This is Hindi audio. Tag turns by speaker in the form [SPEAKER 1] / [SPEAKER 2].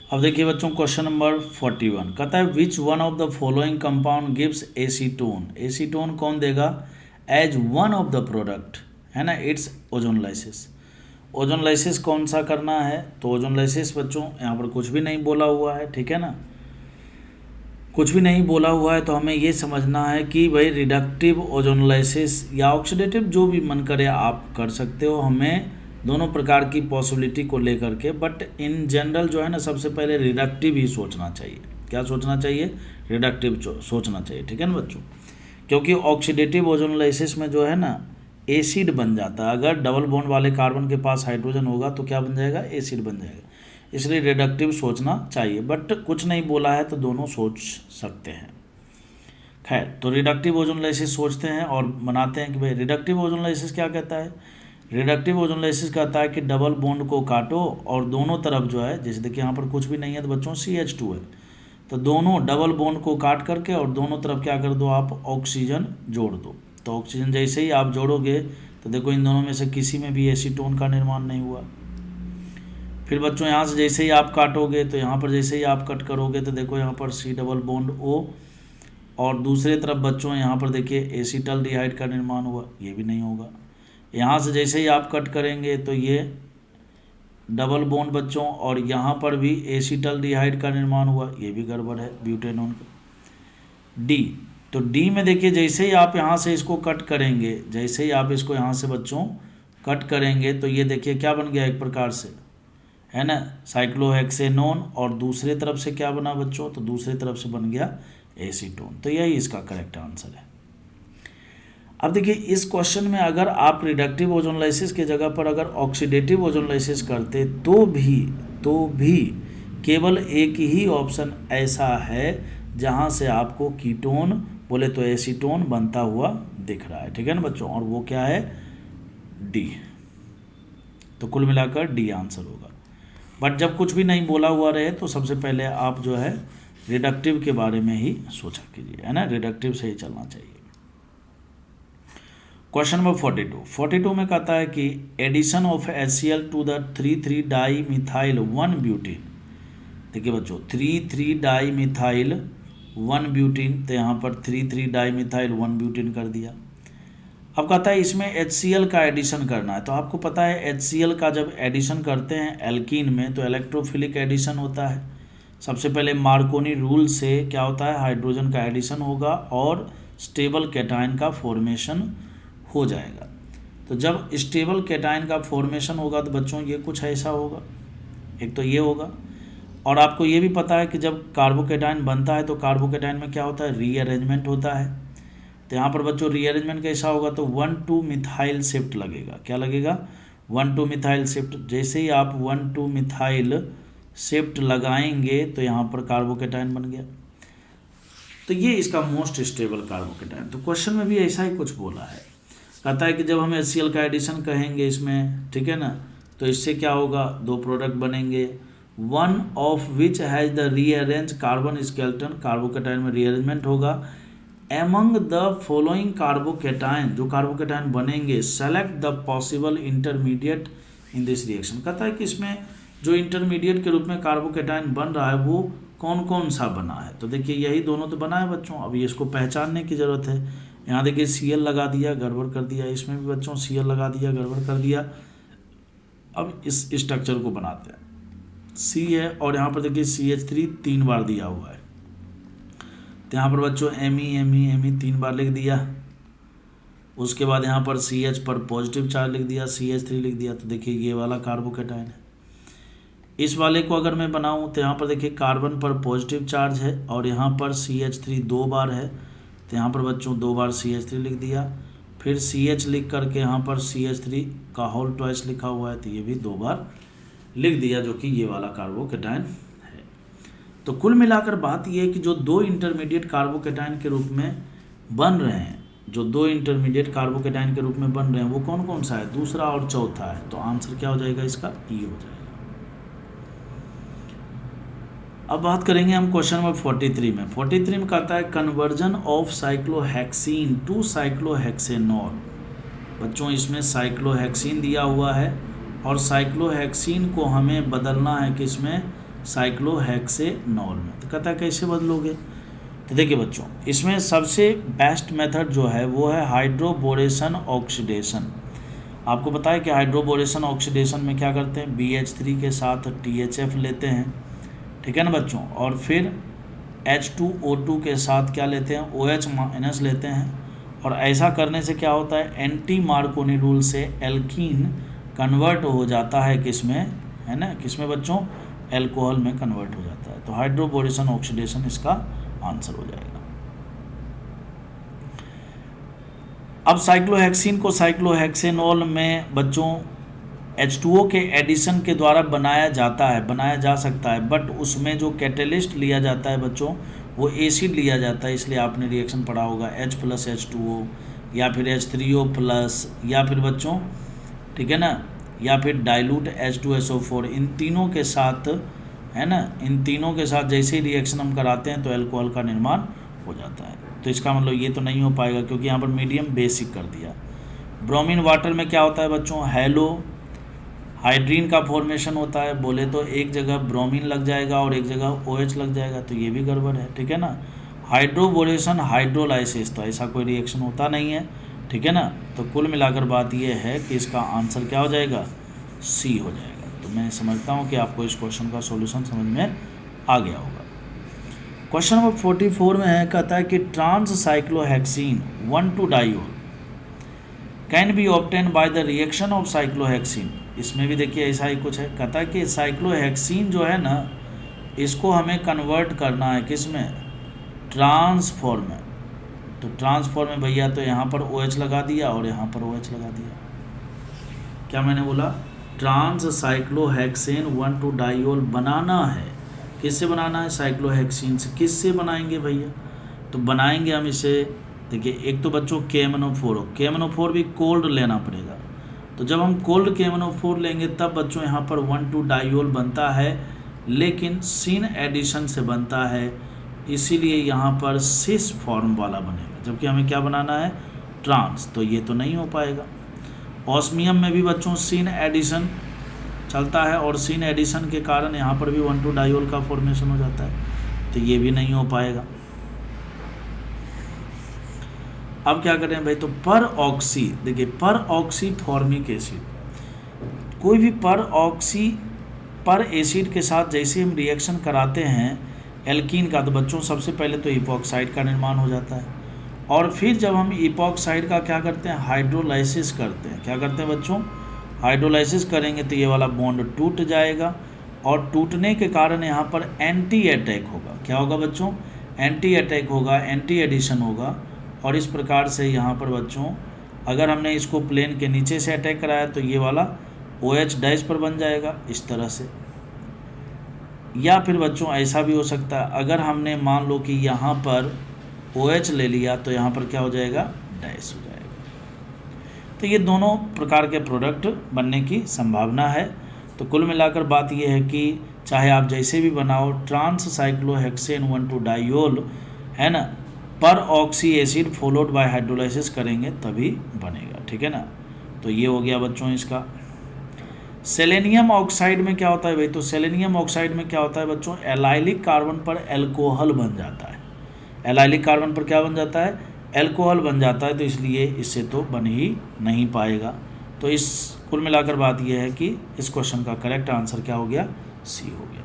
[SPEAKER 1] अब देखिए बच्चों क्वेश्चन नंबर 41 कहता है which one of the following compound gives acetone. Acetone कौन देगा as one of the product, है ना, इट्स ओजोनलाइसिस। ओजोनलाइसिस कौन सा करना है, तो ओजोनलाइसिस बच्चों यहाँ पर कुछ भी नहीं बोला हुआ है, ठीक है ना, कुछ भी नहीं बोला हुआ है, तो हमें ये समझना है कि भाई रिडक्टिव ओजोनलाइसिस या ऑक्सीडेटिव जो भी मन करे आप कर सकते हो, हमें दोनों प्रकार की पॉसिबिलिटी को लेकर के, बट इन जनरल जो है ना सबसे पहले रिडक्टिव ही सोचना चाहिए। क्या सोचना चाहिए, रिडक्टिव सोचना चाहिए, ठीक है ना बच्चों, क्योंकि ऑक्सीडेटिव ओजोनलाइसिस में जो है ना एसिड बन जाता है। अगर डबल बॉन्ड वाले कार्बन के पास हाइड्रोजन होगा तो क्या बन जाएगा, एसिड बन जाएगा, इसलिए रिडक्टिव सोचना चाहिए, बट कुछ नहीं बोला है तो दोनों सोच सकते हैं। खैर, तो रिडक्टिव ओजोनलाइसिस सोचते हैं और बनाते हैं कि भाई रिडक्टिव ओजोनलाइसिस क्या कहता है। रिडक्टिव ओजोनलाइसिस कहता है कि डबल बॉन्ड को काटो और दोनों तरफ जो है, जैसे देखिए यहाँ पर कुछ भी नहीं है तो बच्चों CH2 है, तो दोनों डबल बॉन्ड को काट करके और दोनों तरफ क्या कर दो आप, ऑक्सीजन जोड़ दो। तो ऑक्सीजन जैसे ही आप जोड़ोगे तो देखो इन दोनों में से किसी में भी एसीटोन का निर्माण नहीं हुआ। फिर बच्चों यहाँ से जैसे ही आप काटोगे तो यहाँ पर जैसे ही आप कट करोगे तो देखो यहाँ पर C डबल बॉन्ड O, और दूसरे तरफ बच्चों यहाँ पर देखिए एसीटल्डिहाइड का निर्माण हुआ, ये भी नहीं होगा। यहाँ से जैसे ही आप कट करेंगे तो ये डबल बॉन्ड बच्चों, और यहाँ पर भी एसीटल्डिहाइड का निर्माण हुआ, ये भी गड़बड़ है, ब्यूटेनॉन का। D, तो D में देखिए जैसे ही आप यहाँ से इसको कट करेंगे, जैसे ही आप इसको यहाँ से बच्चों कट करेंगे तो ये देखिए क्या बन गया एक प्रकार से, है ना, साइक्लोहेक्सेनोन, और दूसरे तरफ से क्या बना बच्चों, तो दूसरे तरफ से बन गया एसीटोन। तो यही इसका करेक्ट आंसर है। अब देखिए इस क्वेश्चन में अगर आप रिडक्टिव ओजोनलाइसिस की जगह पर अगर ऑक्सीडेटिव ओजोनलाइसिस करते तो भी केवल एक ही ऑप्शन ऐसा है जहां से आपको कीटोन बोले तो एसीटोन बनता हुआ दिख रहा है, ठीक है ना बच्चों, और वो क्या है, D। तो कुल मिलाकर D आंसर होगा। बट जब कुछ भी नहीं बोला हुआ रहे तो सबसे पहले आप जो है रिडक्टिव के बारे में ही सोचा कीजिए, है ना, रिडक्टिव से ही चलना चाहिए। क्वेश्चन नंबर 42 में कहता है कि addition of HCl to the 3,3 dimethyl 1 butene. देखिए बच्चों 3,3 डाई मिथाइल 1 ब्यूटीन, तो यहाँ पर 3,3 डाई मिथाइल 1 ब्यूटीन कर दिया। अब कहता है इसमें HCl का एडिशन करना है। तो आपको पता है HCl का जब एडिशन करते हैं एल्कीन में तो इलेक्ट्रोफिलिक एडिशन होता है। सबसे पहले मार्कोनी रूल से क्या होता है, हाइड्रोजन का एडिशन होगा और स्टेबल कैटायन का फॉर्मेशन हो जाएगा। तो जब स्टेबल कैटायन का फॉर्मेशन होगा तो बच्चों ये कुछ ऐसा होगा, एक तो ये होगा, और आपको ये भी पता है कि जब कार्बोकैटायन बनता है तो कार्बोकैटायन में क्या होता है, रीअरेंजमेंट होता है। तो यहाँ पर बच्चों रीअरेंजमेंट कैसा होगा, तो 1,2 मिथाइल शिफ्ट लगेगा। क्या लगेगा, 1,2 मिथाइल शिफ्ट। जैसे ही आप 1,2 मिथाइल शिफ्ट लगाएंगे तो यहाँ पर कार्बोकैटायन बन गया। तो ये इसका मोस्ट स्टेबल कार्बोकैटायन। तो क्वेश्चन में भी ऐसा ही कुछ बोला है, कहता है कि जब हम HCl का एडिशन कहेंगे इसमें, ठीक है ना, तो इससे क्या होगा, दो प्रोडक्ट बनेंगे, one of which has the rearrange carbon skeleton, carbocation में रीअरेंजमेंट होगा, एमंग द फॉलोइंग कार्बोकैटायन, जो कार्बोकैटायन बनेंगे, select the possible intermediate in this reaction. कहता है कि इसमें जो इंटरमीडिएट के रूप में कार्बोकैटायन बन रहा है वो कौन कौन सा बना है। तो देखिए यही दोनों तो बना है बच्चों, अब इसको पहचानने की ज़रूरत है। यहाँ देखिए Cl लगा दिया, गड़बड़ कर दिया, इसमें भी बच्चों Cl लगा दिया, गड़बड़ कर दिया। अब इस स्ट्रक्चर को बनाते हैं, C है और यहाँ पर देखिए CH3 3 बार दिया हुआ है, तो यहाँ पर बच्चों Me 3 बार लिख दिया। उसके बाद यहाँ पर CH पर पॉजिटिव चार्ज लिख दिया, CH3 लिख दिया। तो देखिए ये वाला कार्बोकैटायन है। इस वाले को अगर मैं बनाऊँ तो यहाँ पर देखिए कार्बन पर पॉजिटिव चार्ज है और यहाँ पर CH3 2 बार है, तो यहाँ पर बच्चों 2 बार CH3 लिख दिया। फिर CH लिख करके यहाँ पर CH3 का होल ट्वाइस लिखा हुआ है, तो ये भी 2 बार लिख दिया, जो कि ये वाला कार्बोकैटायन है। तो कुल मिलाकर बात ये है कि जो दो इंटरमीडिएट कार्बोकैटायन के रूप में बन रहे हैं, जो दो इंटरमीडिएट कार्बोकैटायन के रूप में बन रहे हैं वो कौन कौन सा है, दूसरा और चौथा है। तो आंसर क्या हो जाएगा इसका, E हो जाएगा। अब बात करेंगे हम क्वेश्चन नंबर 43 में। 43 में कहता है conversion of cyclohexene to cyclohexanol. बच्चों इसमें साइक्लोहेक्सीन दिया हुआ है और साइक्लोहेक्सीन को हमें बदलना है किसमें, साइक्लोहेक्सेनॉल में। तो कहता है कैसे बदलोगे? तो देखिए बच्चों, इसमें सबसे बेस्ट मेथड जो है वो है हाइड्रोबोरेशन ऑक्सीडेशन। आपको पता है कि हाइड्रोबोरेशन ऑक्सीडेशन में क्या करते हैं, BH3 के साथ THF लेते हैं, ठीक है ना बच्चों, और फिर H2O2 के साथ क्या लेते हैं, OH- लेते हैं। और ऐसा करने से क्या होता है, एंटी मार्कोनी रूल से एल्कीन कन्वर्ट हो जाता है किसमें, है ना, किसमें बच्चों, एल्कोहल में कन्वर्ट हो जाता है। तो हाइड्रोबोरेशन ऑक्सीडेशन इसका आंसर हो जाएगा। अब साइक्लोहेक्सीन को साइक्लोहेक्सेनॉल में बच्चों H2O के एडिशन के द्वारा बनाया जा सकता है, बट उसमें जो कैटेलिस्ट लिया जाता है बच्चों वो एसिड लिया जाता है। इसलिए आपने रिएक्शन पढ़ा होगा H+H2O या फिर H3O+, या फिर बच्चों, ठीक है ना, या फिर डाइल्यूट H2SO4, इन तीनों के साथ, है ना, इन तीनों के साथ जैसे ही रिएक्शन हम कराते हैं तो अल्कोहल का निर्माण हो जाता है। तो इसका मतलब ये तो नहीं हो पाएगा क्योंकि यहाँ पर मीडियम बेसिक कर दिया। ब्रोमीन वाटर में क्या होता है बच्चों, हैलो हाइड्रीन का फॉर्मेशन होता है। बोले तो एक जगह ब्रोमीन लग जाएगा और एक जगह OH लग जाएगा, तो ये भी गड़बड़ है, ठीक है ना। हाइड्रोबोरेशन हाइड्रोलाइसिस, तो ऐसा कोई रिएक्शन होता नहीं है, ठीक है ना। तो कुल मिलाकर बात ये है कि इसका आंसर क्या हो जाएगा, C हो जाएगा। तो मैं समझता हूँ कि आपको इस क्वेश्चन का सॉल्यूशन समझ में आ गया होगा। क्वेश्चन नंबर 44 में है, कहता है कि ट्रांस साइक्लोहेक्सीन 1,2-डाइओल can be obtain by the reaction of cyclohexene. इसमें भी देखिए ऐसा ही कुछ है, कहता है कि साइक्लोहेक्सीन जो है ना, इसको हमें कन्वर्ट करना है किस में, ट्रांसफॉर्म में। तो ट्रांसफॉर्म में भैया तो यहाँ पर OH लगा दिया और यहाँ पर OH लगा दिया। क्या मैंने बोला, ट्रांस साइक्लोहेक्सेन 1,2-डाइओल बनाना है, किससे बनाना है, साइक्लोहेक्सीन से। किससे बनाएंगे भैया, तो बनाएंगे हम इसे, देखिए एक तो बच्चों KMNO4 भी कोल्ड लेना पड़ेगा। तो जब हम कोल्ड KMNO4 लेंगे तब बच्चों यहाँ पर 1,2-डाइओल बनता है, लेकिन सिन एडिशन से बनता है, इसीलिए यहाँ पर सिस फॉर्म वाला बनेगा, जबकि हमें क्या बनाना है, ट्रांस। तो ये तो नहीं हो पाएगा। ऑस्मियम में भी बच्चों सिन एडिशन चलता है और सिन एडिशन के कारण यहाँ पर भी 1,2-डाइओल का फॉर्मेशन हो जाता है, तो ये भी नहीं हो पाएगा। अब क्या करें भाई, तो पर ऑक्सी, देखिए पर ऑक्सी फॉर्मिक एसिड, कोई भी पर एसिड के साथ जैसे हम रिएक्शन कराते हैं एल्कीन का, तो बच्चों सबसे पहले तो इपॉक्साइड का निर्माण हो जाता है, और फिर जब हम इपॉक्साइड का क्या करते हैं, हाइड्रोलाइसिस करते हैं। क्या करते हैं बच्चों, हाइड्रोलाइसिस करेंगे तो ये वाला बॉन्ड टूट जाएगा, और टूटने के कारण यहाँ पर एंटी अटैक होगा। क्या होगा बच्चों, एंटी अटैक होगा, एंटी एडिशन होगा। और इस प्रकार से यहाँ पर बच्चों अगर हमने इसको प्लेन के नीचे से अटैक कराया तो ये वाला OH- पर बन जाएगा इस तरह से। या फिर बच्चों ऐसा भी हो सकता है, अगर हमने मान लो कि यहाँ पर OH ले लिया तो यहाँ पर क्या हो जाएगा, डैश हो जाएगा। तो ये दोनों प्रकार के प्रोडक्ट बनने की संभावना है। तो कुल मिलाकर बात ये है कि चाहे आप जैसे भी बनाओ, ट्रांस साइक्लोहेक्सेन 1,2-डाइओल, है ना, पर oxy acid followed by hydrolysis करेंगे तभी बनेगा, ठीक है ना। तो ये हो गया बच्चों इसका। सेलेनियम ऑक्साइड में क्या होता है भाई, तो सेलेनियम ऑक्साइड में क्या होता है बच्चों, एलाइलिक कार्बन पर एल्कोहल बन जाता है। एलाइलिक कार्बन पर क्या बन जाता है, एल्कोहल बन जाता है, तो इसलिए इससे तो बन ही नहीं पाएगा। तो इस कुल मिलाकर बात यह है कि इस क्वेश्चन का करेक्ट आंसर क्या हो गया, C हो गया।